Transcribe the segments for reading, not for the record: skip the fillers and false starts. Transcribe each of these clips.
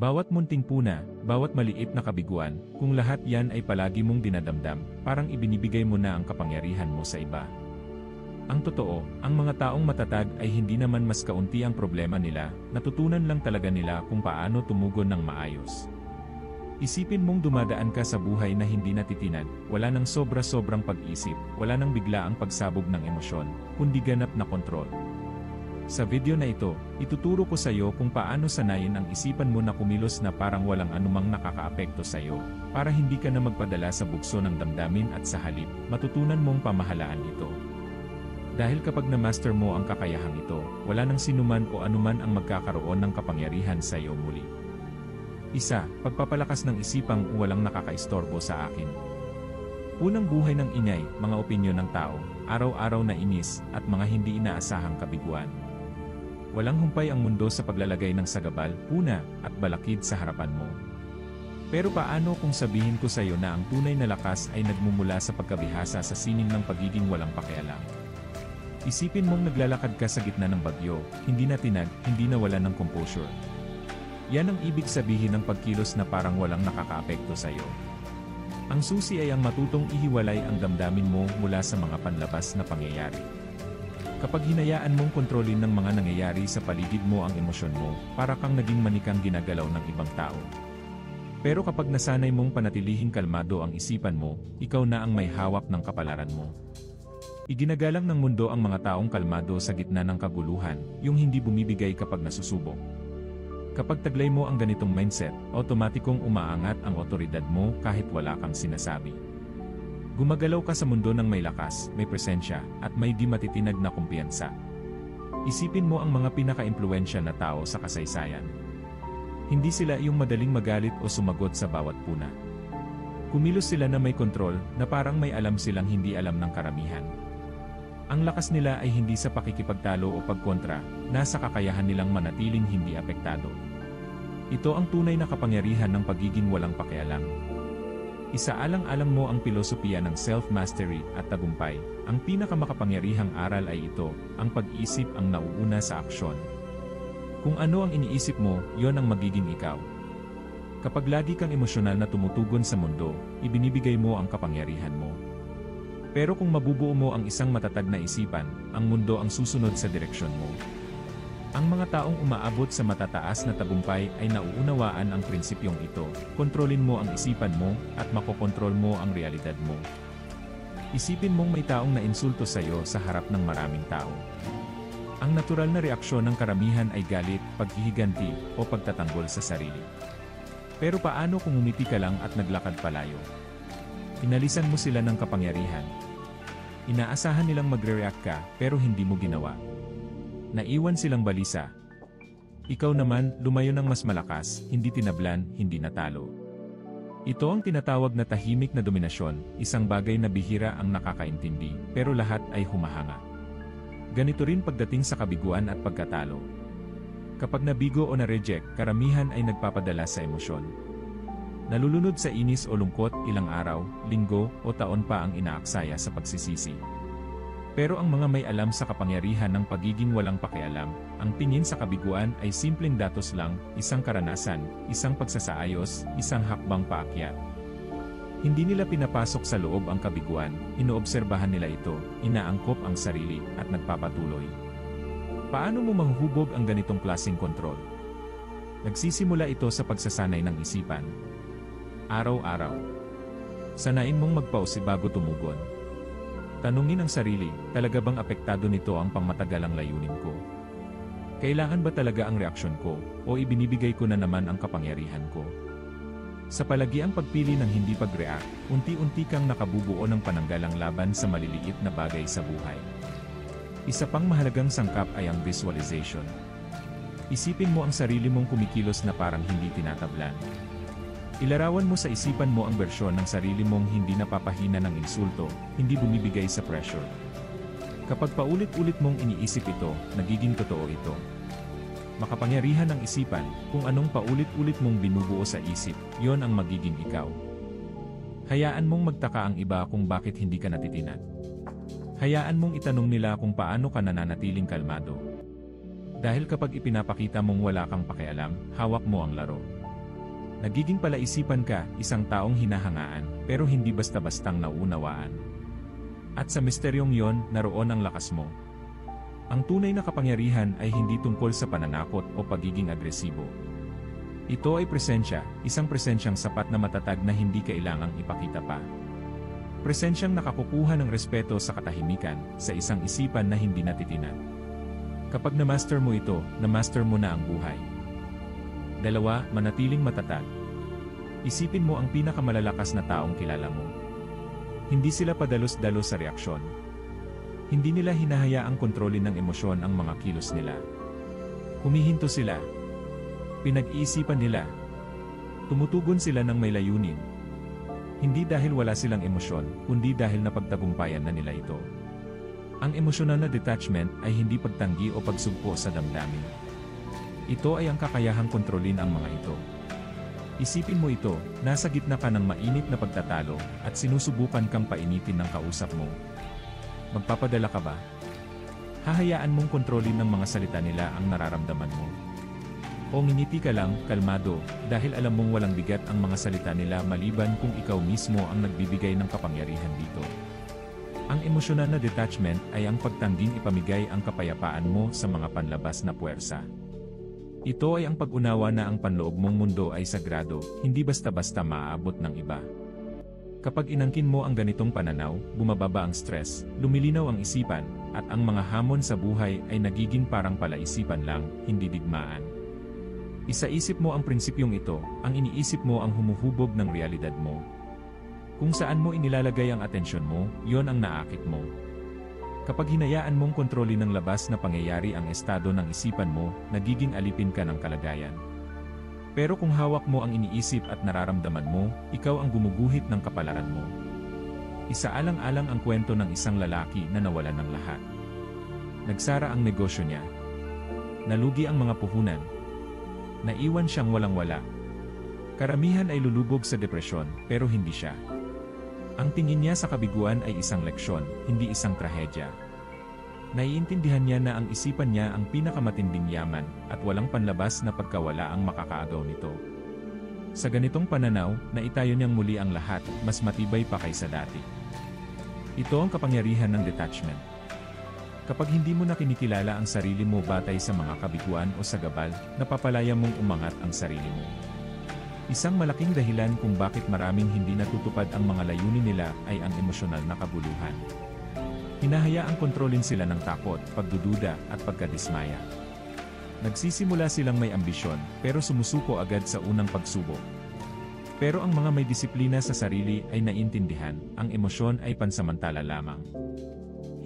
Bawat munting puna, bawat maliit na kabiguan, kung lahat yan ay palagi mong dinadamdam, parang ibinibigay mo na ang kapangyarihan mo sa iba. Ang totoo, ang mga taong matatag ay hindi naman mas kaunti ang problema nila, natutunan lang talaga nila kung paano tumugon ng maayos. Isipin mong dumadaan ka sa buhay na hindi natitinag, wala nang sobra-sobrang pag-isip, wala nang biglaang pagsabog ng emosyon, kundi ganap na kontrol. Sa video na ito, ituturo ko sa iyo kung paano sanayin ang isipan mo na kumilos na parang walang anumang nakakaapekto sa iyo, para hindi ka na magpadala sa bugso ng damdamin at sa halip, matutunan mong pamahalaan ito. Dahil kapag na-master mo ang kakayahang ito, wala nang sinuman o anuman ang magkakaroon ng kapangyarihan sa iyo muli. 1. Pagpapalakas ng isipang walang nakakaistorbo sa akin. Unang buhay ng ingay, mga opinyon ng tao, araw-araw na inis, at mga hindi inaasahang kabiguan. Walang humpay ang mundo sa paglalagay ng sagabal, puna, at balakid sa harapan mo. Pero paano kung sabihin ko sa iyo na ang tunay na lakas ay nagmumula sa pagkabihasa sa sining ng pagiging walang pakialam? Isipin mong naglalakad ka sa gitna ng bagyo, hindi na tinag, hindi na wala ng composure. Yan ang ibig sabihin ng pagkilos na parang walang nakakaapekto sa iyo. Ang susi ay ang matutong ihiwalay ang damdamin mo mula sa mga panlabas na pangyayari. Kapag hinayaan mong kontrolin ng mga nangyayari sa paligid mo ang emosyon mo, para kang naging manikang ginagalaw ng ibang tao. Pero kapag nasanay mong panatilihing kalmado ang isipan mo, ikaw na ang may hawak ng kapalaran mo. Iginagalang ng mundo ang mga taong kalmado sa gitna ng kaguluhan, yung hindi bumibigay kapag nasusubok. Kapag taglay mo ang ganitong mindset, otomatikong umaangat ang otoridad mo kahit wala kang sinasabi. Gumagalaw ka sa mundo ng may lakas, may presensya, at may di matitinag na kumpiyansa. Isipin mo ang mga pinaka-impluwensya na tao sa kasaysayan. Hindi sila yung madaling magalit o sumagot sa bawat puna. Kumilos sila na may kontrol, na parang may alam silang hindi alam ng karamihan. Ang lakas nila ay hindi sa pakikipagtalo o pagkontra, nasa kakayahan nilang manatiling hindi apektado. Ito ang tunay na kapangyarihan ng pagiging walang pakialam. Isaalang-alang mo ang pilosopiya ng self-mastery at tagumpay. Ang pinakamakapangyarihang aral ay ito, ang pag-isip ang nauuna sa aksyon. Kung ano ang iniisip mo, yon ang magiging ikaw. Kapag lagi kang emosyonal na tumutugon sa mundo, ibinibigay mo ang kapangyarihan mo. Pero kung mabubuo mo ang isang matatag na isipan, ang mundo ang susunod sa direksyon mo. Ang mga taong umaabot sa matataas na tagumpay ay nauunawaan ang prinsipyong ito. Kontrolin mo ang isipan mo, at makokontrol mo ang realidad mo. Isipin mong may taong nainsulto sa iyo sa harap ng maraming tao. Ang natural na reaksyon ng karamihan ay galit, paghihiganti, o pagtatanggol sa sarili. Pero paano kung umiti ka lang at naglakad palayo? Inalisan mo sila ng kapangyarihan. Inaasahan nilang magre-react ka, pero hindi mo ginawa. Naiwan silang balisa. Ikaw naman, lumayo ng mas malakas, hindi tinablan, hindi natalo. Ito ang tinatawag na tahimik na dominasyon, isang bagay na bihira ang nakakaintindi, pero lahat ay humahanga. Ganito rin pagdating sa kabiguan at pagkatalo. Kapag nabigo o na-reject, karamihan ay nagpapadala sa emosyon. Nalulunod sa inis o lungkot, ilang araw, linggo, o taon pa ang inaaksaya sa pagsisisi. Pero ang mga may alam sa kapangyarihan ng pagiging walang pakialam, ang tingin sa kabiguan ay simpleng datos lang, isang karanasan, isang pagsasaayos, isang hakbang paakyat. Hindi nila pinapasok sa loob ang kabiguan, inoobserbahan nila ito, inaangkop ang sarili, at nagpapatuloy. Paano mo mahuhubog ang ganitong klaseng kontrol? Nagsisimula ito sa pagsasanay ng isipan. Araw-araw. Sanain mong magpause bago tumugon. Tanungin ang sarili, talaga bang apektado nito ang pangmatagalang layunin ko? Kailangan ba talaga ang reaksyon ko, o ibinibigay ko na naman ang kapangyarihan ko? Sa palagiang pagpili ng hindi pag-react, unti-unti kang nakabubuo ng pananggalang laban sa maliliit na bagay sa buhay. Isa pang mahalagang sangkap ay ang visualization. Isipin mo ang sarili mong kumikilos na parang hindi tinatablan. Ilarawan mo sa isipan mo ang bersyon ng sarili mong hindi napapahina ng insulto, hindi bumibigay sa pressure. Kapag paulit-ulit mong iniisip ito, nagiging totoo ito. Makapangyarihan ng isipan, kung anong paulit-ulit mong binubuo sa isip, yon ang magiging ikaw. Hayaan mong magtaka ang iba kung bakit hindi ka natitinan. Hayaan mong itanong nila kung paano ka nananatiling kalmado. Dahil kapag ipinapakita mong wala kang pakialam, hawak mo ang laro. Nagiging palaisipan ka, isang taong hinahangaan, pero hindi basta-bastang nauunawaan. At sa misteryong yon, naroon ang lakas mo. Ang tunay na kapangyarihan ay hindi tungkol sa pananakot o pagiging agresibo. Ito ay presensya, isang presensyang sapat na matatag na hindi kailangang ipakita pa. Presensyang nakakukuha ng respeto sa katahimikan, sa isang isipan na hindi natitinan. Kapag na-master mo ito, na-master mo na ang buhay. 2. Manatiling matatag. Isipin mo ang pinakamalalakas na taong kilala mo. Hindi sila padalos-dalos sa reaksyon. Hindi nila hinahayaang kontrolin ng emosyon ang mga kilos nila. Humihinto sila. Pinag-iisipan nila. Tumutugon sila ng may layunin. Hindi dahil wala silang emosyon, kundi dahil napagtagumpayan na nila ito. Ang emosyonal na detachment ay hindi pagtanggi o pagsugpo sa damdamin. Ito ay ang kakayahang kontrolin ang mga ito. Isipin mo ito, nasa gitna ka ng mainit na pagtatalo at sinusubukan kang painitin ng kausap mo. Magpapadala ka ba? Hahayaan mong kontrolin ng mga salita nila ang nararamdaman mo. O ngingiti ka lang, kalmado, dahil alam mong walang bigat ang mga salita nila maliban kung ikaw mismo ang nagbibigay ng kapangyarihan dito. Ang emosyonal na detachment ay ang pagtangging ipamigay ang kapayapaan mo sa mga panlabas na puwersa. Ito ay ang pag-unawa na ang panloob mong mundo ay sagrado, hindi basta-basta maaabot ng iba. Kapag inangkin mo ang ganitong pananaw, bumababa ang stress, lumilinaw ang isipan, at ang mga hamon sa buhay ay nagiging parang palaisipan lang, hindi digmaan. Isaisip mo ang prinsipyong ito, ang iniisip mo ang humuhubog ng realidad mo. Kung saan mo inilalagay ang atensyon mo, yon ang naakit mo. Kapag hinayaan mong kontrolin ng labas na pangyayari ang estado ng isipan mo, nagiging alipin ka ng kalagayan. Pero kung hawak mo ang iniisip at nararamdaman mo, ikaw ang gumuguhit ng kapalaran mo. Isaalang-alang ang kwento ng isang lalaki na nawalan ng lahat. Nagsara ang negosyo niya. Nalugi ang mga puhunan. Naiwan siyang walang-wala. Karamihan ay lulubog sa depresyon, pero hindi siya. Ang tingin niya sa kabiguan ay isang leksyon, hindi isang trahedya. Naiintindihan niya na ang isipan niya ang pinakamatinding yaman, at walang panlabas na pagkawala ang makakaagaw nito. Sa ganitong pananaw, naitayo niyang muli ang lahat, mas matibay pa kaysa dati. Ito ang kapangyarihan ng detachment. Kapag hindi mo na kinikilala ang sarili mo batay sa mga kabiguan o sa gabal, napapalaya mong umangat ang sarili mo. Isang malaking dahilan kung bakit maraming hindi natutupad ang mga layunin nila ay ang emosyonal na kabuluhan. Hinahayaang kontrolin sila ng takot, pagdududa, at pagkadismaya. Nagsisimula silang may ambisyon, pero sumusuko agad sa unang pagsubok. Pero ang mga may disiplina sa sarili ay naintindihan, ang emosyon ay pansamantala lamang.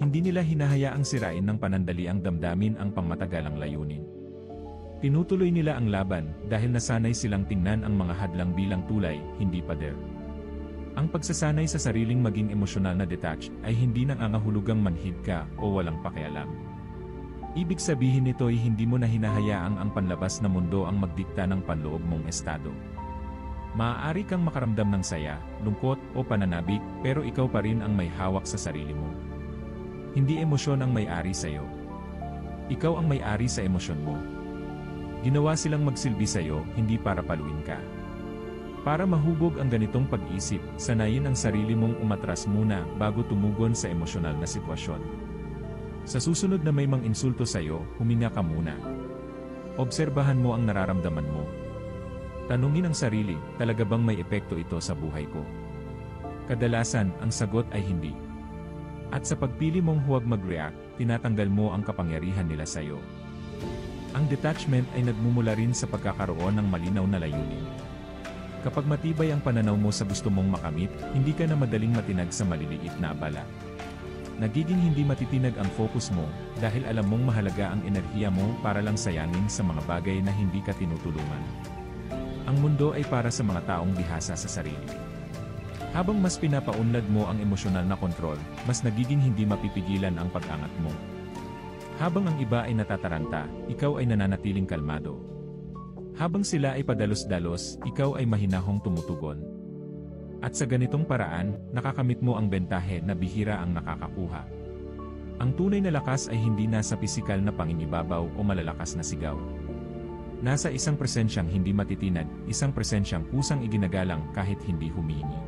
Hindi nila hinahayaang sirain ng panandali ang damdamin ang pangmatagalang layunin. Tinutuloy nila ang laban dahil nasanay silang tingnan ang mga hadlang bilang tulay, hindi pader. Ang pagsasanay sa sariling maging emosyonal na detached ay hindi nangangahulugang manhid ka o walang pakialam. Ibig sabihin nito ay hindi mo na hinahayaang ang panlabas na mundo ang magdikta ng panloob mong estado. Maaari kang makaramdam ng saya, lungkot o pananabik pero ikaw pa rin ang may hawak sa sarili mo. Hindi emosyon ang may-ari sa iyo. Ikaw ang may-ari sa emosyon mo. Ginawa silang magsilbi sa iyo, hindi para paluin ka. Para mahubog ang ganitong pag-isip, sanayin ang sarili mong umatras muna bago tumugon sa emosyonal na sitwasyon. Sa susunod na may mang-insulto sa iyo, huminga ka muna. Obserbahan mo ang nararamdaman mo. Tanungin ang sarili, talaga bang may epekto ito sa buhay ko? Kadalasan, ang sagot ay hindi. At sa pagpili mong huwag mag-react, tinatanggal mo ang kapangyarihan nila sa iyo. Ang detachment ay nagmumula rin sa pagkakaroon ng malinaw na layunin. Kapag matibay ang pananaw mo sa gusto mong makamit, hindi ka na madaling matinag sa maliliit na abala. Nagiging hindi matitinag ang focus mo dahil alam mong mahalaga ang enerhiya mo para lang sayangin sa mga bagay na hindi ka tinutulungan. Ang mundo ay para sa mga taong bihasa sa sarili. Habang mas pinapaunlad mo ang emosyonal na kontrol, mas nagiging hindi mapipigilan ang pag-angat mo. Habang ang iba ay natataranta, ikaw ay nananatiling kalmado. Habang sila ay padalos-dalos, ikaw ay mahinahong tumutugon. At sa ganitong paraan, nakakamit mo ang bentahe na bihira ang nakakakuha. Ang tunay na lakas ay hindi nasa pisikal na pangingibabaw o malalakas na sigaw. Nasa isang presensyang hindi matitinag, isang presensyang kusang iginagalang kahit hindi humihingi.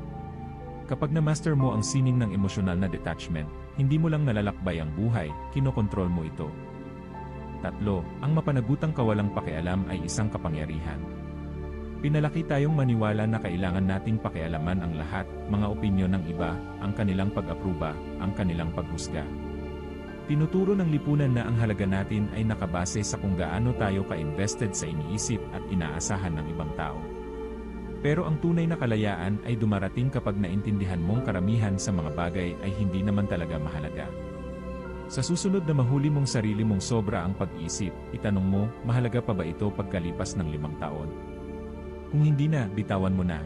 Kapag na-master mo ang sining ng emosyonal na detachment, hindi mo lang nalalakbay ang buhay, kinokontrol mo ito. 3. Ang mapanagutang kawalang pakialam ay isang kapangyarihan. Pinalaki tayong maniwala na kailangan nating pakialaman ang lahat, mga opinyon ng iba, ang kanilang pag-apruba, ang kanilang paghusga. Tinuturo ng lipunan na ang halaga natin ay nakabase sa kung gaano tayo ka-invested sa iniisip at inaasahan ng ibang tao. Pero ang tunay na kalayaan ay dumarating kapag naintindihan mong karamihan sa mga bagay ay hindi naman talaga mahalaga. Sa susunod na mahuli mong sarili mong sobra ang pag-iisip, itanong mo, mahalaga pa ba ito pagkalipas ng 5 taon? Kung hindi na, bitawan mo na.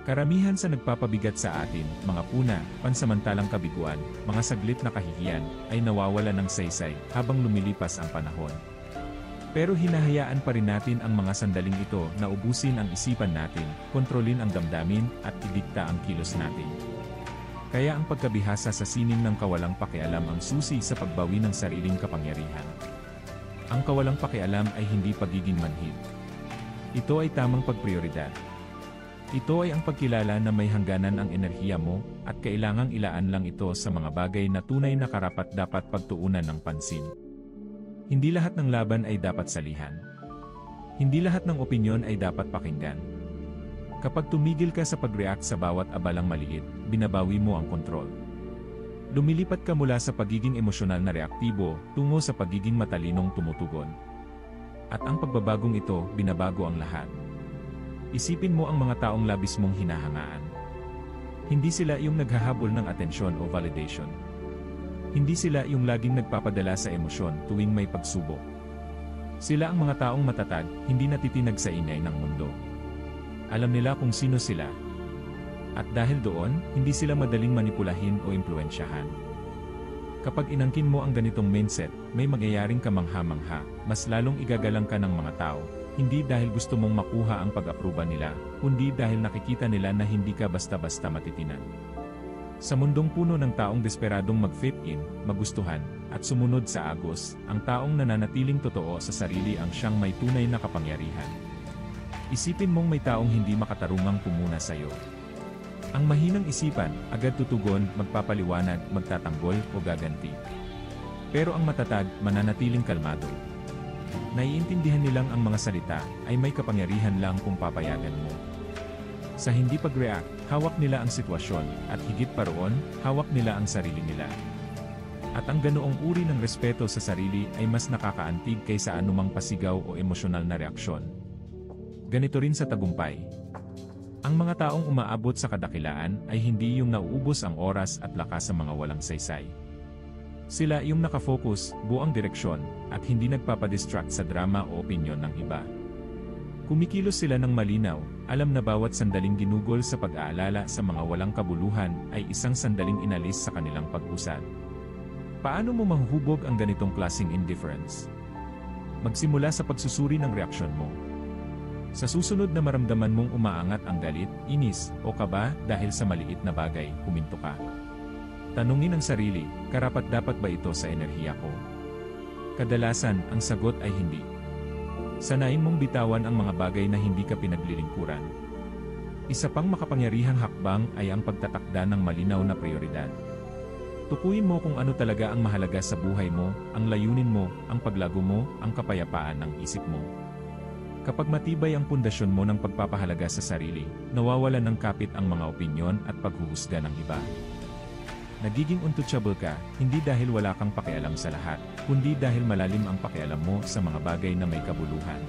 Karamihan sa nagpapabigat sa atin, mga puna, pansamantalang kabiguan, mga saglit na kahihiyan, ay nawawala ng saysay habang lumilipas ang panahon. Pero hinahayaan pa rin natin ang mga sandaling ito na ubusin ang isipan natin, kontrolin ang damdamin, at idikta ang kilos natin. Kaya ang pagkabihasa sa sining ng kawalang pakialam ang susi sa pagbawi ng sariling kapangyarihan. Ang kawalang pakialam ay hindi pagiging manhid. Ito ay tamang pagprioridad. Ito ay ang pagkilala na may hangganan ang enerhiya mo, at kailangang ilaan lang ito sa mga bagay na tunay na karapat-dapat pagtuunan ng pansin. Hindi lahat ng laban ay dapat salihan. Hindi lahat ng opinyon ay dapat pakinggan. Kapag tumigil ka sa pag-react sa bawat abalang maliit, binabawi mo ang kontrol. Lumilipat ka mula sa pagiging emosyonal na reaktibo, tungo sa pagiging matalinong tumutugon. At ang pagbabagong ito, binabago ang lahat. Isipin mo ang mga taong labis mong hinahangaan. Hindi sila yung naghahabol ng atensyon o validation. Hindi sila yung laging nagpapadala sa emosyon tuwing may pagsubok. Sila ang mga taong matatag, hindi natitinag sa ingay ng mundo. Alam nila kung sino sila. At dahil doon, hindi sila madaling manipulahin o impluensyahan. Kapag inangkin mo ang ganitong mindset, may mangyayaring kamangha-mangha, mas lalong igagalang ka ng mga tao. Hindi dahil gusto mong makuha ang pag-aproba nila, kundi dahil nakikita nila na hindi ka basta-basta matitinan. Sa mundong puno ng taong desperadong mag-fit in, magustuhan, at sumunod sa agos, ang taong nananatiling totoo sa sarili ang siyang may tunay na kapangyarihan. Isipin mong may taong hindi makatarungang pumuna sa iyo. Ang mahinang isipan, agad tutugon, magpapaliwanag, magtatanggol, o gaganti. Pero ang matatag, mananatiling kalmado. Naiintindihan nilang ang mga salita ay may kapangyarihan lang kung papayagan mo. Sa hindi pag-react, hawak nila ang sitwasyon, at higit pa roon, hawak nila ang sarili nila. At ang ganoong uri ng respeto sa sarili ay mas nakakaantig kaysa anumang pasigaw o emosyonal na reaksyon. Ganito rin sa tagumpay. Ang mga taong umaabot sa kadakilaan ay hindi yung nauubos ang oras at lakas sa mga walang saysay. Sila yung nakafocus, buang direksyon, at hindi nagpapadistract sa drama o opinyon ng iba. Kumikilos sila ng malinaw, alam na bawat sandaling ginugol sa pag-aalala sa mga walang kabuluhan ay isang sandaling inalis sa kanilang pag-usad. Paano mo mahuhubog ang ganitong klaseng indifference? Magsimula sa pagsusuri ng reaksyon mo. Sa susunod na maramdaman mong umaangat ang galit, inis, o kaba dahil sa maliit na bagay, huminto ka. Tanungin ang sarili, karapat-dapat ba ito sa enerhiya ko? Kadalasan, ang sagot ay hindi. Sanayin mong bitawan ang mga bagay na hindi ka pinaglilingkuran. Isa pang makapangyarihang hakbang ay ang pagtatakda ng malinaw na prioridad. Tukuyin mo kung ano talaga ang mahalaga sa buhay mo, ang layunin mo, ang paglago mo, ang kapayapaan ng isip mo. Kapag matibay ang pundasyon mo ng pagpapahalaga sa sarili, nawawalan ng kapit ang mga opinyon at paghuhusga ng iba. Nagiging untouchable ka, hindi dahil wala kang pakialam sa lahat, kundi dahil malalim ang pakialam mo sa mga bagay na may kabuluhan.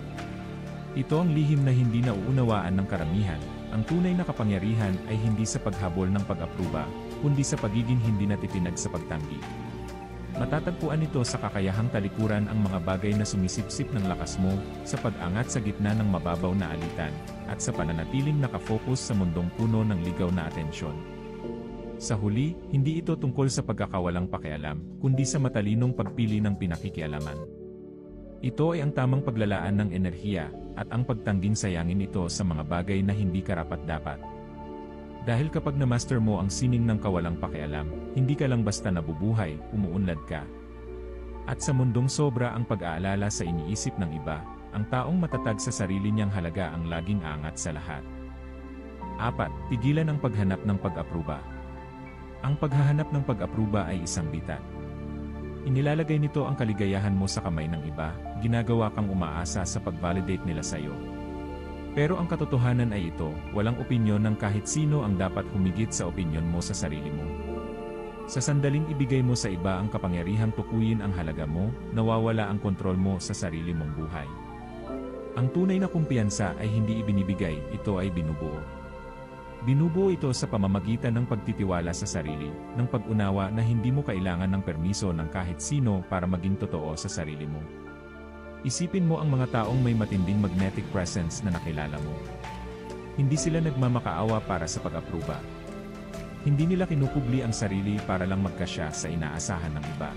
Ito ang lihim na hindi nauunawaan ng karamihan. Ang tunay na kapangyarihan ay hindi sa paghabol ng pag-apruba, kundi sa pagiging hindi natitinag sa pagtanggi. Matatagpuan ito sa kakayahang talikuran ang mga bagay na sumisipsip ng lakas mo, sa pag-angat sa gitna ng mababaw na alitan, at sa pananatiling nakafocus sa mundong puno ng ligaw na atensyon. Sa huli, hindi ito tungkol sa pagkakawalang pakialam, kundi sa matalinong pagpili ng pinakikialaman. Ito ay ang tamang paglalaan ng enerhiya, at ang pagtangging sayangin ito sa mga bagay na hindi karapat-dapat. Dahil kapag na-master mo ang sining ng kawalang pakialam, hindi ka lang basta nabubuhay, umuunlad ka. At sa mundong sobra ang pag-aalala sa iniisip ng iba, ang taong matatag sa sarili niyang halaga ang laging angat sa lahat. 4. Tigilan ang paghanap ng pag-apruba. Ang paghahanap ng pag-apruba ay isang bitat. Inilalagay nito ang kaligayahan mo sa kamay ng iba, ginagawa kang umaasa sa pag-validate nila sa iyo. Pero ang katotohanan ay ito, walang opinyon ng kahit sino ang dapat humigit sa opinyon mo sa sarili mo. Sa sandaling ibigay mo sa iba ang kapangyarihang tukuyin ang halaga mo, nawawala ang kontrol mo sa sarili mong buhay. Ang tunay na kumpiyansa ay hindi ibinibigay, ito ay binubuo. Binubuo ito sa pamamagitan ng pagtitiwala sa sarili, ng pag-unawa na hindi mo kailangan ng permiso ng kahit sino para maging totoo sa sarili mo. Isipin mo ang mga taong may matinding magnetic presence na nakilala mo. Hindi sila nagmamakaawa para sa pag-apruba. Hindi nila kinukubli ang sarili para lang magkasya sa inaasahan ng iba.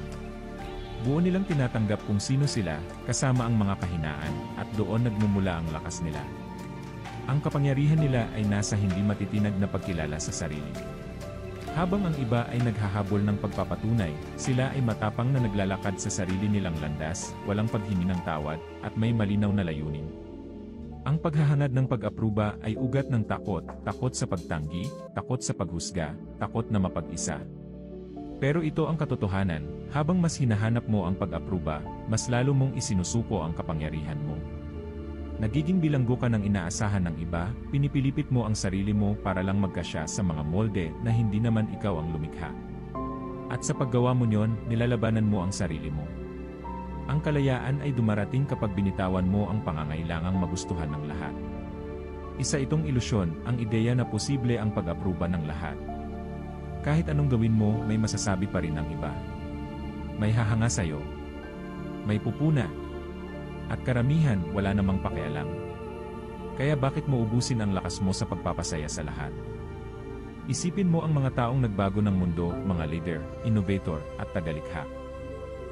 Buo nilang tinatanggap kung sino sila, kasama ang mga kahinaan, at doon nagmumula ang lakas nila. Ang kapangyarihan nila ay nasa hindi matitinag na pagkilala sa sarili. Habang ang iba ay naghahabol ng pagpapatunay, sila ay matapang na naglalakad sa sarili nilang landas, walang paghingi ng tawad, at may malinaw na layunin. Ang paghahangad ng pag-apruba ay ugat ng takot, takot sa pagtanggi, takot sa paghusga, takot na mapag-isa. Pero ito ang katotohanan, habang mas hinahanap mo ang pag-apruba, mas lalo mong isinusuko ang kapangyarihan mo. Nagiging bilanggo ka ng inaasahan ng iba, pinipilipit mo ang sarili mo para lang magkasya sa mga molde na hindi naman ikaw ang lumikha. At sa paggawa mo nyon, nilalabanan mo ang sarili mo. Ang kalayaan ay dumarating kapag binitawan mo ang pangangailangang magustuhan ng lahat. Isa itong ilusyon, ang ideya na posible ang pag-apruba ng lahat. Kahit anong gawin mo, may masasabi pa rin ang iba. May hahanga sa'yo. May pupuna. At karamihan, wala namang pakialam. Kaya bakit mo ubusin ang lakas mo sa pagpapasaya sa lahat? Isipin mo ang mga taong nagbago ng mundo, mga leader, innovator, at tagalikha.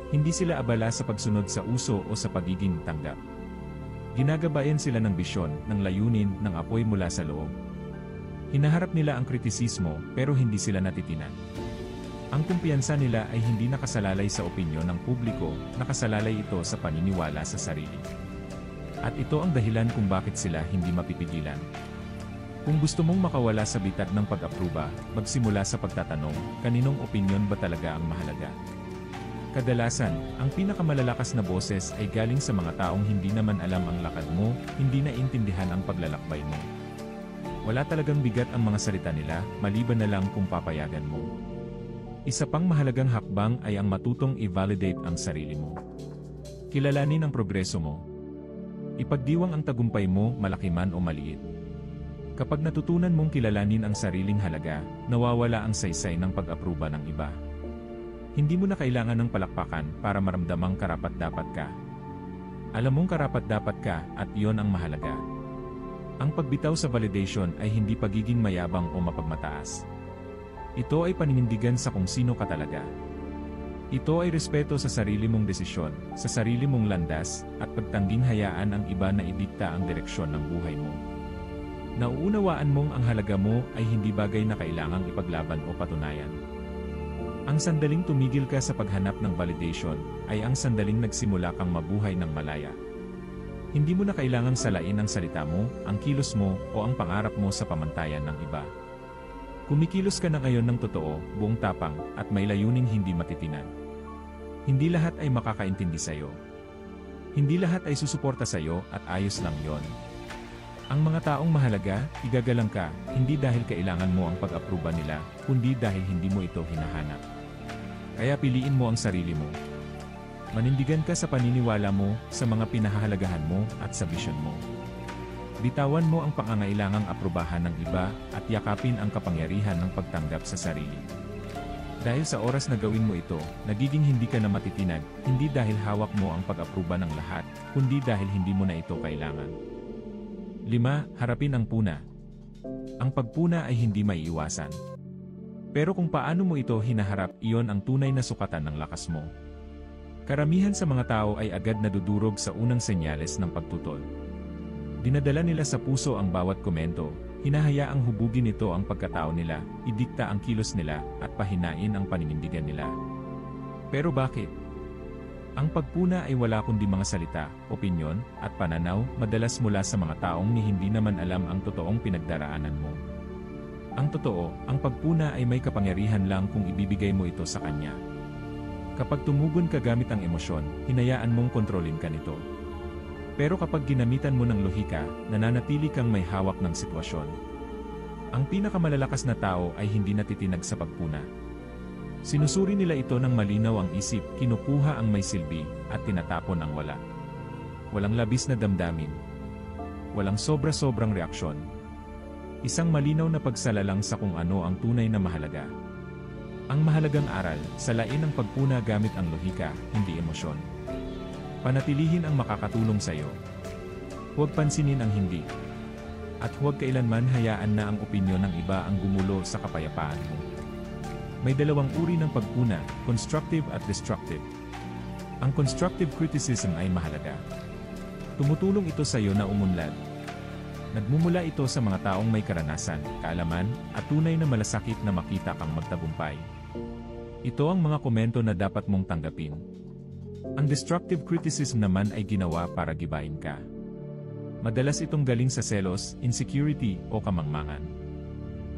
Hindi sila abala sa pagsunod sa uso o sa pagiging tanggap. Ginagabayan sila ng bisyon, ng layunin, ng apoy mula sa loob. Hinaharap nila ang kritisismo, pero hindi sila natitinan. Ang kumpiyansa nila ay hindi nakasalalay sa opinyon ng publiko, nakasalalay ito sa paniniwala sa sarili. At ito ang dahilan kung bakit sila hindi mapipigilan. Kung gusto mong makawala sa bitat ng pag-apruba, magsimula sa pagtatanong, kaninong opinyon ba talaga ang mahalaga? Kadalasan, ang pinakamalalakas na boses ay galing sa mga taong hindi naman alam ang lakad mo, hindi naintindihan ang paglalakbay mo. Wala talagang bigat ang mga salita nila, maliban na lang kung papayagan mo. Isa pang mahalagang hakbang ay ang matutong i-validate ang sarili mo. Kilalanin ang progreso mo. Ipagdiwang ang tagumpay mo, malaki man o maliit. Kapag natutunan mong kilalanin ang sariling halaga, nawawala ang saysay ng pag-apruba ng iba. Hindi mo na kailangan ng palakpakan para maramdamang karapat-dapat ka. Alam mong karapat-dapat ka at iyon ang mahalaga. Ang pagbitaw sa validation ay hindi pagiging mayabang o mapagmataas. Ito ay paninindigan sa kung sino ka talaga. Ito ay respeto sa sarili mong desisyon, sa sarili mong landas, at pagtangging hayaan ang iba na idikta ang direksyon ng buhay mo. Nauunawaan mong ang halaga mo ay hindi bagay na kailangang ipaglaban o patunayan. Ang sandaling tumigil ka sa paghanap ng validation, ay ang sandaling nagsimula kang mabuhay ng malaya. Hindi mo na kailangang salain ang salita mo, ang kilos mo, o ang pangarap mo sa pamantayan ng iba. Kumikilos ka na ngayon ng totoo, buong tapang, at may layuning hindi matitinan. Hindi lahat ay makakaintindi sa'yo. Hindi lahat ay susuporta sa'yo, at ayos lang yon. Ang mga taong mahalaga, igagalang ka, hindi dahil kailangan mo ang pag-apruba nila, kundi dahil hindi mo ito hinahanap. Kaya piliin mo ang sarili mo. Manindigan ka sa paniniwala mo, sa mga pinahahalagahan mo, at sa bisyon mo. Bitawan mo ang pangangailangang aprubahan ng iba, at yakapin ang kapangyarihan ng pagtanggap sa sarili. Dahil sa oras na gawin mo ito, nagiging hindi ka na matitinag, hindi dahil hawak mo ang pag-apruba ng lahat, kundi dahil hindi mo na ito kailangan. 5. Harapin ang puna. Ang pagpuna ay hindi maiiwasan. Pero kung paano mo ito hinaharap, iyon ang tunay na sukatan ng lakas mo. Karamihan sa mga tao ay agad nadudurog sa unang senyales ng pagtutol. Dinadala nila sa puso ang bawat komento, hinahayaang hubugin nito ang pagkatao nila, idikta ang kilos nila, at pahinain ang paninindigan nila. Pero bakit? Ang pagpuna ay wala kundi mga salita, opinyon, at pananaw, madalas mula sa mga taong hindi naman alam ang totoong pinagdaraanan mo. Ang totoo, ang pagpuna ay may kapangyarihan lang kung ibibigay mo ito sa kanya. Kapag tumugon ka gamit ang emosyon, hinayaan mong kontrolin ka nito. Pero kapag ginamitan mo ng lohika, nananatili kang may hawak ng sitwasyon. Ang pinakamalalakas na tao ay hindi natitinag sa pagpuna. Sinusuri nila ito ng malinaw ang isip, kinukuha ang may silbi, at tinatapon ang wala. Walang labis na damdamin. Walang sobra-sobrang reaksyon. Isang malinaw na pagsalalang sa kung ano ang tunay na mahalaga. Ang mahalagang aral, salain ang pagpuna gamit ang lohika, hindi emosyon. Panatilihin ang makakatulong sa iyo. Huwag pansinin ang hindi. At huwag kailanman hayaan na ang opinyon ng iba ang gumulo sa kapayapaan mo. May dalawang uri ng pagpuna, constructive at destructive. Ang constructive criticism ay mahalaga. Tumutulong ito sa iyo na umunlad. Nagmumula ito sa mga taong may karanasan, kaalaman, at tunay na malasakit na makita kang magtagumpay. Ito ang mga komento na dapat mong tanggapin. Ang destructive criticism naman ay ginawa para gibahin ka. Madalas itong galing sa selos, insecurity, o kamangmangan.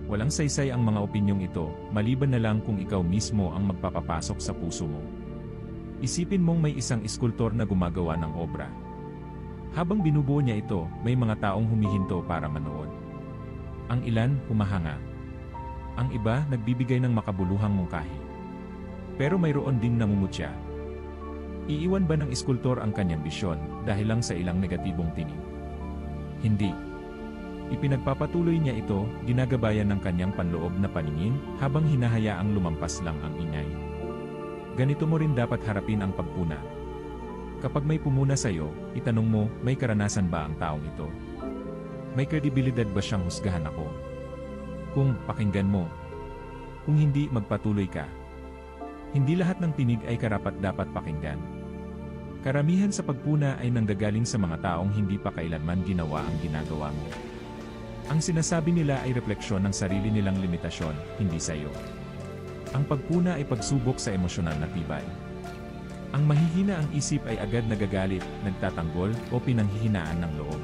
Walang saysay ang mga opinyong ito, maliban na lang kung ikaw mismo ang magpapapasok sa puso mo. Isipin mong may isang iskultor na gumagawa ng obra. Habang binubuo niya ito, may mga taong humihinto para manood. Ang ilan, humahanga. Ang iba, nagbibigay ng makabuluhang mungkahi. Pero mayroon ding namumutya. Iiwan ba ng iskultor ang kanyang bisyon dahil lang sa ilang negatibong tinig? Hindi. Ipinagpapatuloy niya ito, ginagabayan ng kanyang panloob na paningin, habang hinahayaang lumampas lang ang ingay. Ganito mo rin dapat harapin ang pagpuna. Kapag may pumuna sa iyo, itanong mo, may karanasan ba ang taong ito? May kredibilidad ba siyang husgahan ako? Kung, pakinggan mo. Kung hindi, magpatuloy ka. Hindi lahat ng tinig ay karapat-dapat pakinggan. Karamihan sa pagpuna ay nanggagaling sa mga taong hindi pa kailanman ginawa ang ginagawa mo. Ang sinasabi nila ay refleksyon ng sarili nilang limitasyon, hindi sa iyo. Ang pagpuna ay pagsubok sa emosyonal na tibay. Ang mahihina ang isip ay agad nagagalit, nagtatanggol, o pinanghihinaan ng loob.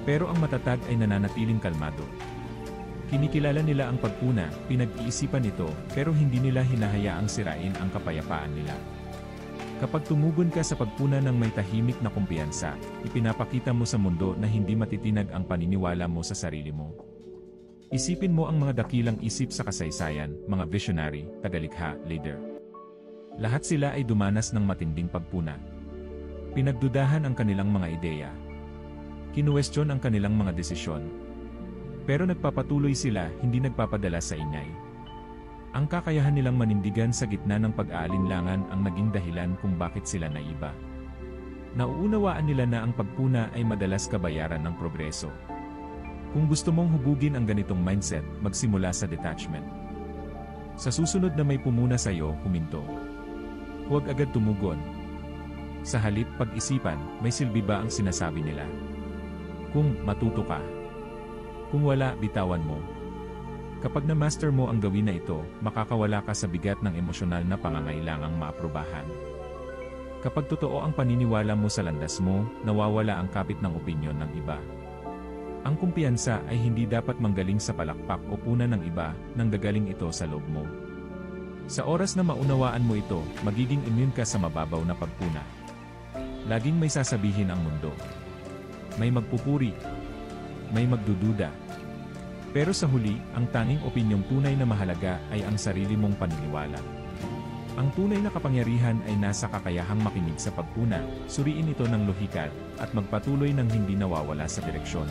Pero ang matatag ay nananatiling kalmado. Kinikilala nila ang pagpuna, pinag-iisipan ito, pero hindi nila hinahayaang sirain ang kapayapaan nila. Kapag tumugon ka sa pagpuna ng may tahimik na kumpiyansa, ipinapakita mo sa mundo na hindi matitinag ang paniniwala mo sa sarili mo. Isipin mo ang mga dakilang isip sa kasaysayan, mga visionary, tagalikha, leader. Lahat sila ay dumanas ng matinding pagpuna. Pinagdudahan ang kanilang mga ideya. Kinuwestiyon ang kanilang mga desisyon. Pero nagpapatuloy sila, hindi nagpapadala sa ingay. Ang kakayahan nilang manindigan sa gitna ng pag-aalinlangan ang naging dahilan kung bakit sila naiba. Nauunawaan nila na ang pagpuna ay madalas kabayaran ng progreso. Kung gusto mong hubugin ang ganitong mindset, magsimula sa detachment. Sa susunod na may pumuna sa iyo, huminto. Huwag agad tumugon. Sa halip, pag-isipan, may silbi ba ang sinasabi nila? Kung matuto ka. Kung wala, bitawan mo. Kapag na-master mo ang gawin na ito, makakawala ka sa bigat ng emosyonal na pangangailangang maaprubahan. Kapag totoo ang paniniwala mo sa landas mo, nawawala ang kapit ng opinyon ng iba. Ang kumpiyansa ay hindi dapat manggaling sa palakpak o puna ng iba, nang gagaling ito sa loob mo. Sa oras na maunawaan mo ito, magiging immune ka sa mababaw na pagpuna. Laging may sasabihin ang mundo. May magpupuri. May magdududa. Pero sa huli, ang tanging opinyong tunay na mahalaga ay ang sarili mong paniniwala. Ang tunay na kapangyarihan ay nasa kakayahang makinig sa pagpuna, suriin ito ng lohika, at magpatuloy ng hindi nawawala sa direksyon.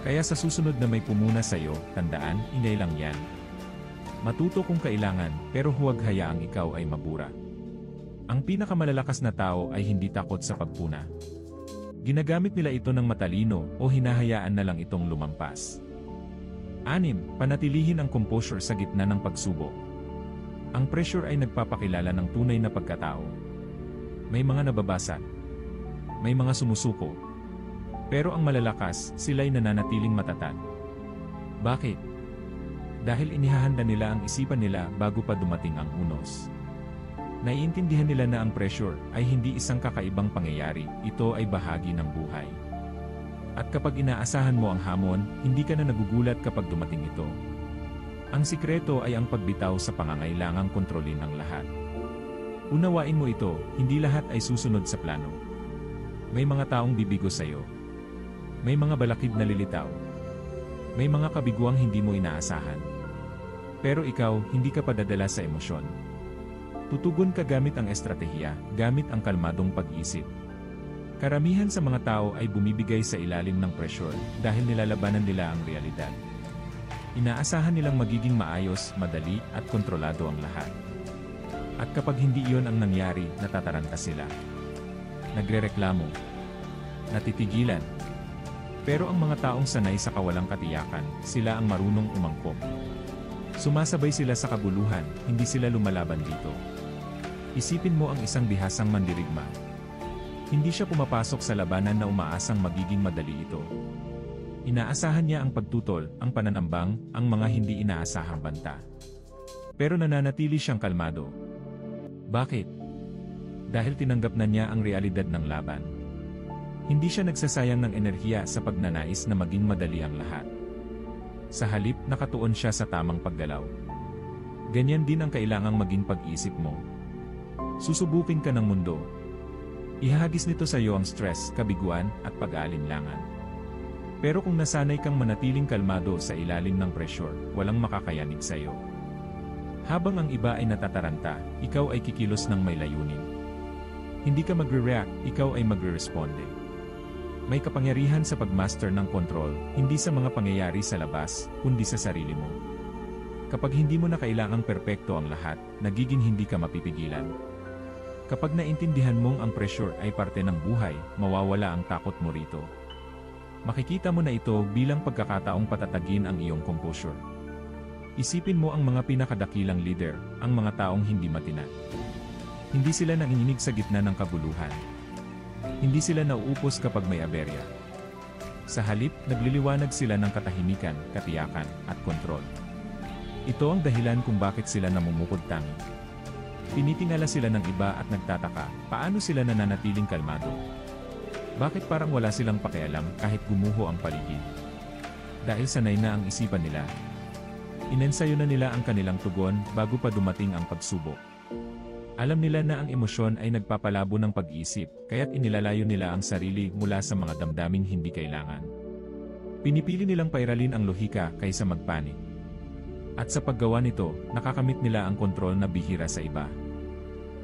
Kaya sa susunod na may pumuna sa iyo, tandaan, ingay lang yan. Matuto kung kailangan, pero huwag hayaang ikaw ay mabura. Ang pinakamalalakas na tao ay hindi takot sa pagpuna. Ginagamit nila ito ng matalino o hinahayaan na lang itong lumampas. 6. Panatilihin ang composure sa gitna ng pagsubok. Ang pressure ay nagpapakilala ng tunay na pagkatao. May mga nababasag. May mga sumusuko. Pero ang malalakas, sila'y nananatiling matatag. Bakit? Dahil inihahanda nila ang isipan nila bago pa dumating ang unos. Naiintindihan nila na ang pressure ay hindi isang kakaibang pangyayari, ito ay bahagi ng buhay. At kapag inaasahan mo ang hamon, hindi ka na nagugulat kapag dumating ito. Ang sikreto ay ang pagbitaw sa pangangailangang kontrolin ang lahat. Unawain mo ito, hindi lahat ay susunod sa plano. May mga taong bibigo sa iyo. May mga balakid na lilitaw. May mga kabiguang hindi mo inaasahan. Pero ikaw, hindi ka padadala sa emosyon. Tutugon ka gamit ang estratehiya, gamit ang kalmadong pag-isip. Karamihan sa mga tao ay bumibigay sa ilalim ng pressure dahil nilalabanan nila ang realidad. Inaasahan nilang magiging maayos, madali, at kontrolado ang lahat. At kapag hindi iyon ang nangyari, natataranta sila. Nagrereklamo. Natitigilan. Pero ang mga taong sanay sa kawalang katiyakan, sila ang marunong umangkop. Sumasabay sila sa kabuluhan, hindi sila lumalaban dito. Isipin mo ang isang bihasang mandirigma. Hindi siya pumapasok sa labanan na umaasang magiging madali ito. Inaasahan niya ang pagtutol, ang pananambang, ang mga hindi inaasahang banta. Pero nananatili siyang kalmado. Bakit? Dahil tinanggap na niya ang realidad ng laban. Hindi siya nagsasayang ng enerhiya sa pagnanais na maging madali ang lahat. Sa halip, nakatuon siya sa tamang paggalaw. Ganyan din ang kailangang maging pag-isip mo. Susubukin ka ng mundo. Ihahagis nito sa iyo ang stress, kabiguan, at pag-aalinlangan. Pero kung nasanay kang manatiling kalmado sa ilalim ng pressure, walang makakayanig sa iyo. Habang ang iba ay natataranta, ikaw ay kikilos ng may layunin. Hindi ka magre-react, ikaw ay magre-responde. May kapangyarihan sa pagmaster ng kontrol, hindi sa mga pangyayari sa labas, kundi sa sarili mo. Kapag hindi mo na kailangang perpekto ang lahat, nagiging hindi ka mapipigilan. Kapag naintindihan mong ang pressure ay parte ng buhay, mawawala ang takot mo rito. Makikita mo na ito bilang pagkakataong patatagin ang iyong composure. Isipin mo ang mga pinakadakilang leader, ang mga taong hindi matinag. Hindi sila nanginginig sa gitna ng kabuluhan. Hindi sila nauupos kapag may aberya. Sa halip, nagliliwanag sila ng katahimikan, katiyakan, at kontrol. Ito ang dahilan kung bakit sila namumukod tangi. Tinitingala sila ng iba at nagtataka, paano sila nananatiling kalmado? Bakit parang wala silang pakialam kahit gumuho ang paligid? Dahil sanay na ang isipan nila. Inensayo na nila ang kanilang tugon bago pa dumating ang pagsubok. Alam nila na ang emosyon ay nagpapalabo ng pag-iisip, kaya't inilalayo nila ang sarili mula sa mga damdaming hindi kailangan. Pinipili nilang pairalin ang lohika kaysa magpanik. At sa paggawa nito, nakakamit nila ang kontrol na bihira sa iba.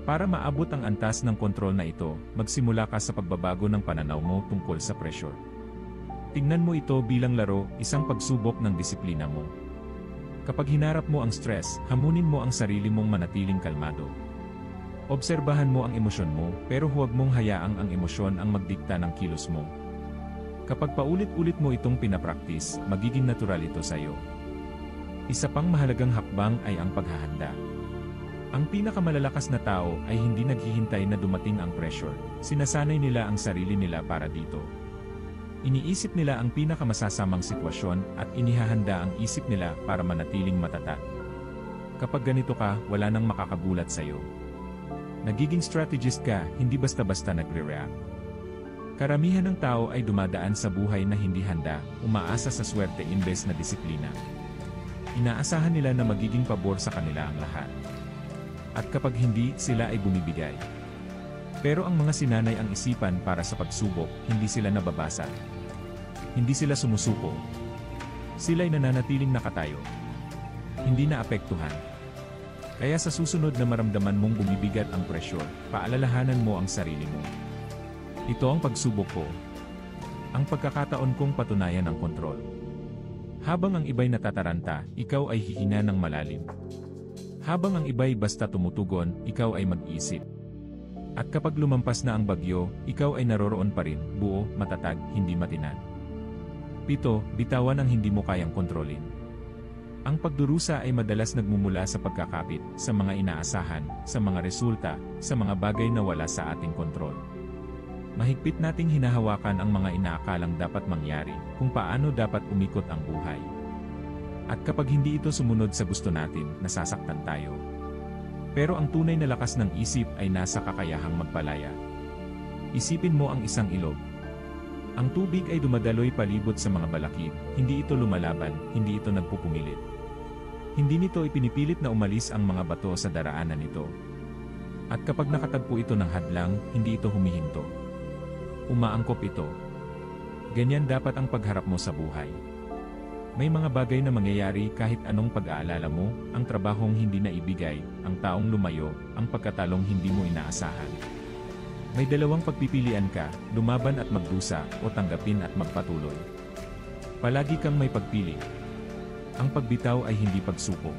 Para maabot ang antas ng kontrol na ito, magsimula ka sa pagbabago ng pananaw mo tungkol sa pressure. Tingnan mo ito bilang laro, isang pagsubok ng disiplina mo. Kapag hinarap mo ang stress, hamunin mo ang sarili mong manatiling kalmado. Obserbahan mo ang emosyon mo, pero huwag mong hayaang ang emosyon ang magdikta ng kilos mo. Kapag paulit-ulit mo itong pinapraktis, magiging natural ito sa iyo. Isa pang mahalagang hakbang ay ang paghahanda. Ang pinakamalalakas na tao ay hindi naghihintay na dumating ang pressure, sinasanay nila ang sarili nila para dito. Iniisip nila ang pinakamasasamang sitwasyon at inihahanda ang isip nila para manatiling matatag. Kapag ganito ka, wala nang makakagulat sa iyo. Nagiging strategist ka, hindi basta-basta nagre-react. Karamihan ng tao ay dumadaan sa buhay na hindi handa, umaasa sa swerte imbes na disiplina. Inaasahan nila na magiging pabor sa kanila ang lahat. At kapag hindi, sila ay bumibigay. Pero ang mga sinanay ang isipan para sa pagsubok, hindi sila nababasa. Hindi sila sumusuko. Sila'y nananatiling nakatayo. Hindi naapektuhan. Kaya sa susunod na maramdaman mong bumibigat ang pressure, paalalahanan mo ang sarili mo. Ito ang pagsubok ko. Ang pagkakataon kong patunayan ang kontrol. Habang ang iba'y natataranta, ikaw ay hihinga ng malalim. Habang ang iba'y basta tumutugon, ikaw ay mag-isip. At kapag lumampas na ang bagyo, ikaw ay naroroon pa rin, buo, matatag, hindi matinag. 7. Bitawan ang hindi mo kayang kontrolin. Ang pagdurusa ay madalas nagmumula sa pagkakapit, sa mga inaasahan, sa mga resulta, sa mga bagay na wala sa ating kontrol. Mahigpit nating hinahawakan ang mga inaakalang dapat mangyari, kung paano dapat umikot ang buhay. At kapag hindi ito sumunod sa gusto natin, nasasaktan tayo. Pero ang tunay na lakas ng isip ay nasa kakayahang magpalaya. Isipin mo ang isang ilog. Ang tubig ay dumadaloy palibot sa mga balakid, hindi ito lumalaban, hindi ito nagpupumilit. Hindi nito ipinipilit na umalis ang mga bato sa daraanan nito. At kapag nakatagpo ito ng hadlang, hindi ito humihinto. Umaangkop ito. Ganyan dapat ang pagharap mo sa buhay. May mga bagay na mangyayari kahit anong pag-aalala mo, ang trabahong hindi na ibigay, ang taong lumayo, ang pagkatalong hindi mo inaasahan. May dalawang pagpipilian ka, lumaban at magdusa, o tanggapin at magpatuloy. Palagi kang may pagpili. Ang pagbitaw ay hindi pagsuko.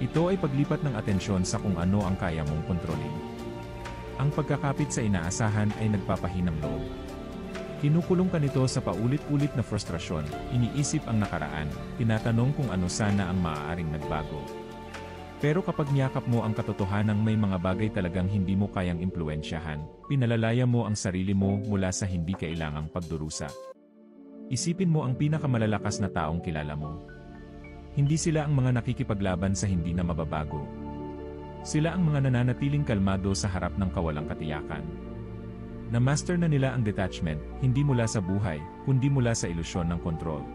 Ito ay paglipat ng atensyon sa kung ano ang kaya mong kontrolin. Ang pagkakapit sa inaasahan ay nagpapahinang loob. Kinukulong ka nito sa paulit-ulit na frustrasyon, iniisip ang nakaraan, tinatanong kung ano sana ang maaaring nagbago. Pero kapag niyakap mo ang katotohanang may mga bagay talagang hindi mo kayang impluwensyahan, pinalalaya mo ang sarili mo mula sa hindi kailangang pagdurusa. Isipin mo ang pinakamalalakas na taong kilala mo. Hindi sila ang mga nakikipaglaban sa hindi na mababago. Sila ang mga nananatiling kalmado sa harap ng kawalang katiyakan. Na-master na nila ang detachment, hindi mula sa buhay, kundi mula sa ilusyon ng kontrol.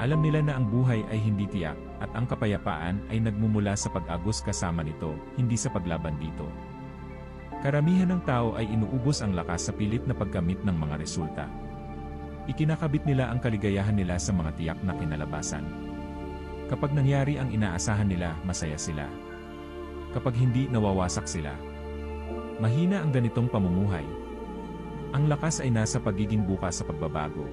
Alam nila na ang buhay ay hindi tiyak, at ang kapayapaan ay nagmumula sa pag-agos kasama nito, hindi sa paglaban dito. Karamihan ng tao ay inuubos ang lakas sa pilit na pagkamit ng mga resulta. Ikinakabit nila ang kaligayahan nila sa mga tiyak na kinalabasan. Kapag nangyari ang inaasahan nila, masaya sila. Kapag hindi, nawawasak sila. Mahina ang ganitong pamumuhay. Ang lakas ay nasa pagiging bukas sa pagbabago.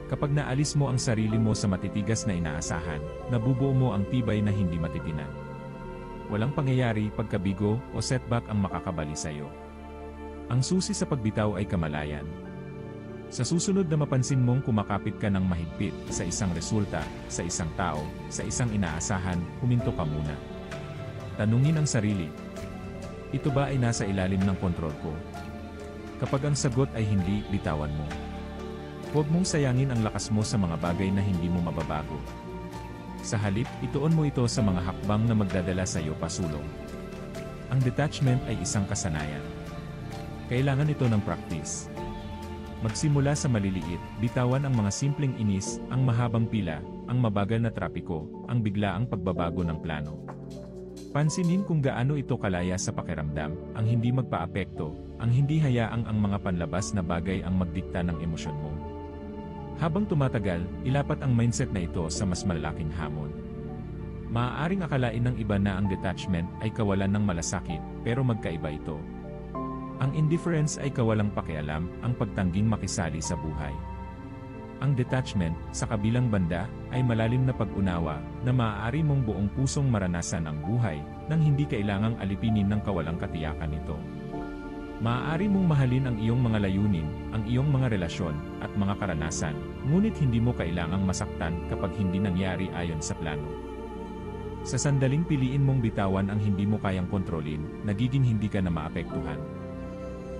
Kapag naalis mo ang sarili mo sa matitigas na inaasahan, nabubuo mo ang tibay na hindi matitinan. Walang pangyayari, pagkabigo, o setback ang makakabali sa iyo. Ang susi sa pagbitaw ay kamalayan. Sa susunod na mapansin mong kumakapit ka ng mahigpit sa isang resulta, sa isang tao, sa isang inaasahan, huminto ka muna. Tanungin ang sarili. Ito ba ay nasa ilalim ng kontrol ko? Kapag ang sagot ay hindi, bitawan mo. Huwag mong sayangin ang lakas mo sa mga bagay na hindi mo mababago. Sa halip, ituon mo ito sa mga hakbang na magdadala sa iyo pasulong. Ang detachment ay isang kasanayan. Kailangan ito ng practice. Magsimula sa maliliit, bitawan ang mga simpleng inis, ang mahabang pila, ang mabagal na trapiko, ang biglaang pagbabago ng plano. Pansinin kung gaano ito kalaya sa pakiramdam, ang hindi magpaapekto, ang hindi hayaang ang mga panlabas na bagay ang magdikta ng emosyon mo. Habang tumatagal, ilapat ang mindset na ito sa mas malalaking hamon. Maaaring akalain ng iba na ang detachment ay kawalan ng malasakit, pero magkaiba ito. Ang indifference ay kawalang pakialam, ang pagtangging makisali sa buhay. Ang detachment, sa kabilang banda, ay malalim na pag-unawa na maaari mong buong pusong maranasan ang buhay nang hindi kailangang alipinin ng kawalang katiyakan nito. Maaari mong mahalin ang iyong mga layunin, ang iyong mga relasyon, at mga karanasan, ngunit hindi mo kailangang masaktan kapag hindi nangyari ayon sa plano. Sa sandaling piliin mong bitawan ang hindi mo kayang kontrolin, nagiging hindi ka na maapektuhan.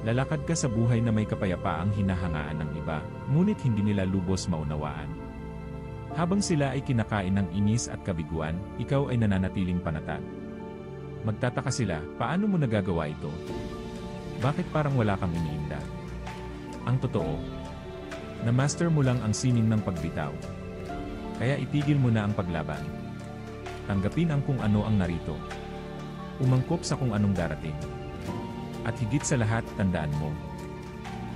Lalakad ka sa buhay na may kapayapaang hinahangaan ng iba, ngunit hindi nila lubos maunawaan. Habang sila ay kinakain ng inis at kabiguan, ikaw ay nananatiling panatag. Magtataka sila, paano mo nagagawa ito? Bakit parang wala kang iniinda? Ang totoo, na-master mo lang ang sining ng pagbitaw. Kaya itigil mo na ang paglaban. Tanggapin ang kung ano ang narito. Umangkop sa kung anong darating. At higit sa lahat, tandaan mo.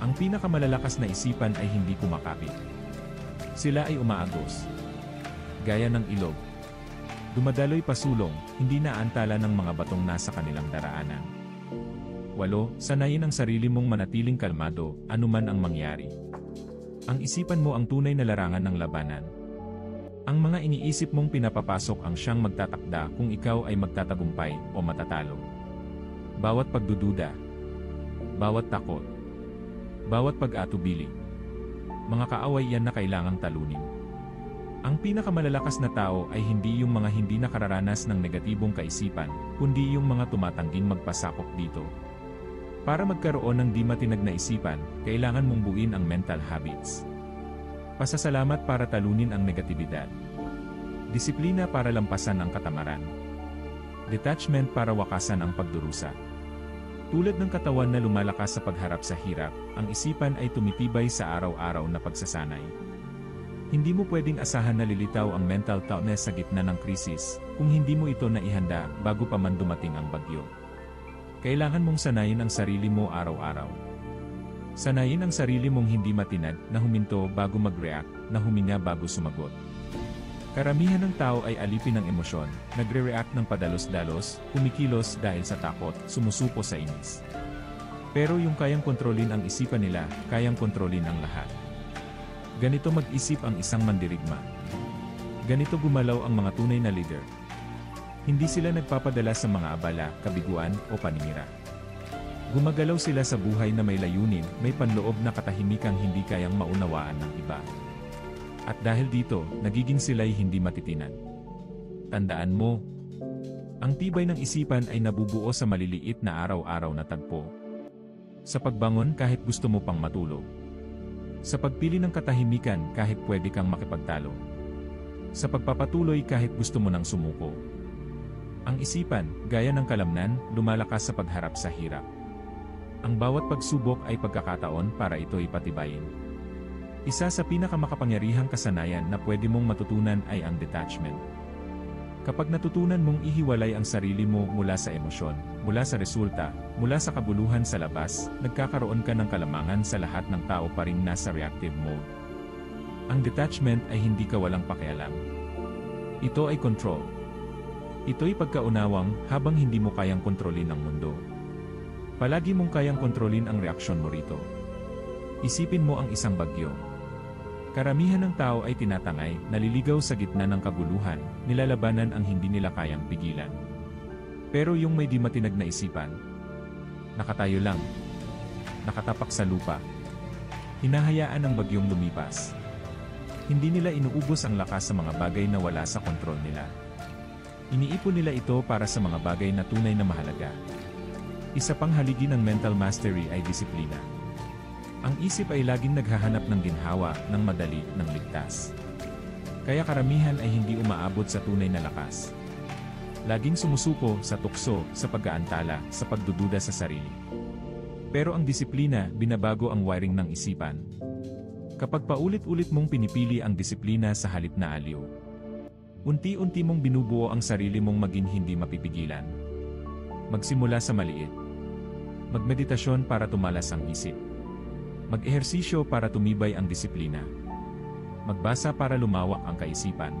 Ang pinakamalalakas na isipan ay hindi kumakapit. Sila ay umaagos. Gaya ng ilog. Dumadaloy pasulong, hindi naantala ng mga batong nasa kanilang daraanan. 8. Sanayin ang sarili mong manatiling kalmado, anuman ang mangyari. Ang isipan mo ang tunay na larangan ng labanan. Ang mga iniisip mong pinapapasok ang siyang magtatakda kung ikaw ay magtatagumpay o matatalo. Bawat pagdududa, bawat takot, bawat pag-atubili. Mga kaaway yan na kailangang talunin. Ang pinakamalalakas na tao ay hindi yung mga hindi nakararanas ng negatibong kaisipan, kundi yung mga tumatangging magpasakop dito. Para magkaroon ng di matinag na isipan, kailangan mong buuin ang mental habits. Pasasalamat para talunin ang negatibidad. Disiplina para lampasan ang katamaran. Detachment para wakasan ang pagdurusa. Tulad ng katawan na lumalakas sa pagharap sa hirap, ang isipan ay tumitibay sa araw-araw na pagsasanay. Hindi mo pwedeng asahan na lilitaw ang mental toughness sa gitna ng krisis, kung hindi mo ito naihanda bago pa man dumating ang bagyo. Kailangan mong sanayin ang sarili mo araw-araw. Sanayin ang sarili mong hindi matinag na huminto bago mag-react, na huminga bago sumagot. Karamihan ng tao ay alipin ng emosyon, nagre-react ng padalos-dalos, kumikilos dahil sa takot, sumusupo sa inis. Pero yung kayang kontrolin ang isipan nila, kayang kontrolin ang lahat. Ganito mag-isip ang isang mandirigma. Ganito gumalaw ang mga tunay na leader. Hindi sila nagpapadala sa mga abala, kabiguan, o paninira. Gumagalaw sila sa buhay na may layunin, may panloob na katahimikang hindi kayang maunawaan ng iba. At dahil dito, nagiging sila'y hindi matitinan. Tandaan mo, ang tibay ng isipan ay nabubuo sa maliliit na araw-araw na tagpo. Sa pagbangon kahit gusto mo pang matulog. Sa pagpili ng katahimikan kahit pwede kang makipagtalo. Sa pagpapatuloy kahit gusto mo nang sumuko. Ang isipan, gaya ng kalamnan, lumalakas sa pagharap sa hirap. Ang bawat pagsubok ay pagkakataon para ito ipatibayin. Isa sa pinakamakapangyarihang kasanayan na pwede mong matutunan ay ang detachment. Kapag natutunan mong ihiwalay ang sarili mo mula sa emosyon, mula sa resulta, mula sa kabuluhan sa labas, nagkakaroon ka ng kalamangan sa lahat ng tao pa ring nasa reactive mode. Ang detachment ay hindi ka walang pakialam. Ito ay control. Ito'y pagkaunawang habang hindi mo kayang kontrolin ang mundo. Palagi mong kayang kontrolin ang reaksyon mo rito. Isipin mo ang isang bagyo. Karamihan ng tao ay tinatangay, naliligaw sa gitna ng kaguluhan, nilalabanan ang hindi nila kayang pigilan. Pero yung may di matinag na isipan, nakatayo lang, nakatapak sa lupa, hinahayaan ang bagyong lumipas. Hindi nila inuubos ang lakas sa mga bagay na wala sa kontrol nila. Iniipon nila ito para sa mga bagay na tunay na mahalaga. Isa pang haligi ng mental mastery ay disiplina. Ang isip ay laging naghahanap ng ginhawa, ng madali, ng ligtas. Kaya karamihan ay hindi umaabot sa tunay na lakas. Laging sumusuko sa tukso, sa pag-aantala, sa pagdududa sa sarili. Pero ang disiplina, binabago ang wiring ng isipan. Kapag paulit-ulit mong pinipili ang disiplina sa halip na aliw, unti-unti mong binubuo ang sarili mong maging hindi mapipigilan. Magsimula sa maliit. Magmeditasyon para tumalas ang isip. Mag-ehersisyo para tumibay ang disiplina. Magbasa para lumawak ang kaisipan.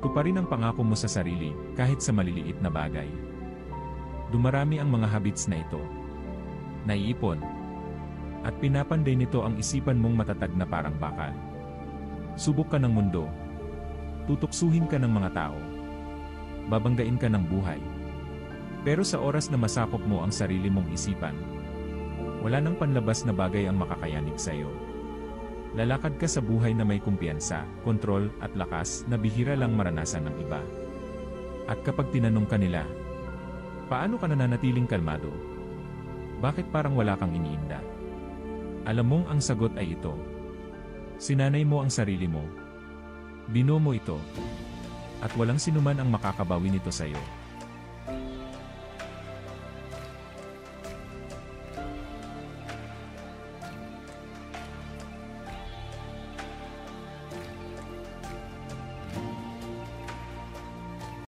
Tuparin ang pangako mo sa sarili, kahit sa maliliit na bagay. Dumarami ang mga habits na ito. Naiipon. At pinapanday nito ang isipan mong matatag na parang bakal. Subok ka ng mundo. Tutuksuhin ka ng mga tao. Babanggain ka ng buhay. Pero sa oras na masakop mo ang sarili mong isipan, wala nang panlabas na bagay ang makakayanig sa iyo. Lalakad ka sa buhay na may kumpiyansa, kontrol, at lakas na bihira lang maranasan ng iba. At kapag tinanong ka nila, paano ka nananatiling kalmado? Bakit parang wala kang iniinda? Alam mong ang sagot ay ito. Sinanay mo ang sarili mo. Binuo mo ito. At walang sinuman ang makakabawi nito sa iyo.